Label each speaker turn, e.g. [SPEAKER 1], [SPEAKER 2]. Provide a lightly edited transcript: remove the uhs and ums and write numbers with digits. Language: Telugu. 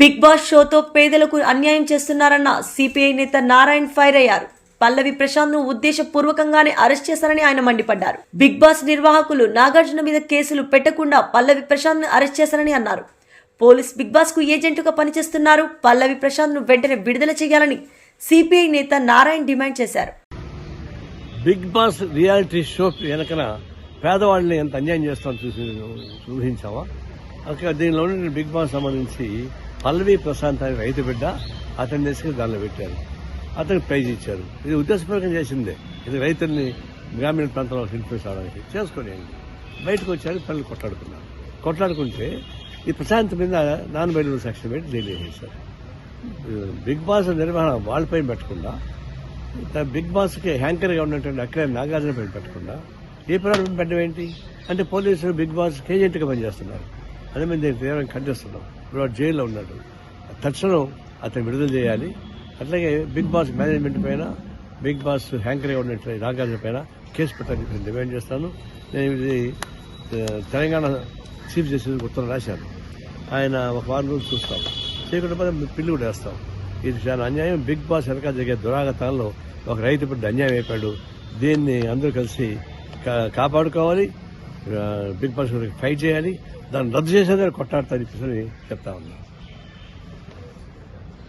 [SPEAKER 1] బిగ్ బాస్ షోతో పేదలకు అన్యాయం చేస్తున్నారన్న సిపిఐ నేత నారాయణ్ ఫైర్ అయ్యారు. పల్లవి ప్రశాంత్ ను ఉద్దేశపూర్వకంగానే అరెస్ట్ చేశారని ఆయన మండిపడ్డారు. బిగ్ బాస్ నిర్వాహకులు నాగార్జున మీద కేసులు పెట్టకుండా పల్లవి ప్రశాంత్ ను అరెస్ట్ చేశారని అన్నారు. పోలీస్ బిగ్ బాస్ కు ఏజెంటుగా పనిచేస్తున్నారు. పల్లవి ప్రశాంత్ ను వెంటనే విడుదల చేయాలని సిపిఐ నేత నారాయణ్ డిమాండ్ చేశారు.
[SPEAKER 2] బిగ్ బాస్ రియాలిటీ షో వెనకన పేదవాళ్ళని ఎంత అన్యాయం చేస్తామని ఊహించావా? అక్కడ దీనిలో బిగ్ బాస్ సంబంధించి పల్లవి ప్రశాంత్ అనే రైతు బిడ్డ అతన్ని తీసుకుని దానిలో పెట్టారు. అతనికి ప్రైజ్ ఇచ్చారు. ఇది ఉద్దేశపూర్వకం చేసిందే. ఇది రైతుల్ని గ్రామీణ ప్రాంతంలో ఇన్ఫ్లుయెన్స్ అవడానికి చేసుకుని బయటకు వచ్చారు. పనులు కొట్లాడుకుంటే ఈ ప్రశాంత్ మీద నాన్ బెయిలబుల్ సెక్షన్ పెట్టి జైలు వేసేశారు. బిగ్ బాస్ నిర్వహణ వాళ్ళపైన పెట్టకుండా బిగ్ బాస్కి హ్యాంకర్గా ఉన్నటువంటి అక్కడ నాగార్జున పైన పెట్టకుండా ఏ ప్రారంభం పెట్టడం ఏంటి అంటే పోలీసులు బిగ్ బాస్ ఏజెంట్గా పనిచేస్తున్నారు. అదే మేము దీన్ని తీవ్రంగా ఖండిస్తున్నాం. ఇప్పుడు వాడు జైల్లో ఉన్నాడు. తక్షణం అతను విడుదల చేయాలి. అట్లాగే బిగ్ బాస్ మేనేజ్మెంట్ పైన బిగ్ బాస్ హ్యాంకర్గా ఉన్నట్టు నాగార్జున పైన కేసు పెట్టాలని డిమాండ్ చేస్తాను. నేను ఇది తెలంగాణ చీఫ్ జస్టిస్ ఉత్తరం రాశాను. ఆయన ఒక వారం రోజులు చూస్తాం. చేయకుండా పిల్లి కూడా వేస్తాం. ఇది చాలా అన్యాయం. బిగ్ బాస్ వెనక జరిగే దురాగతాల్లో ఒక రైతు బిడ్డ అన్యాయం అయిపోయాడు. దీన్ని అందరూ కలిసి కాపాడుకోవాలి. బిగ్ బాస్ ఫైట్ చేయాలి. దాన్ని రద్దు చేసేదని కొట్టాడతారని చెప్తా ఉన్నాను.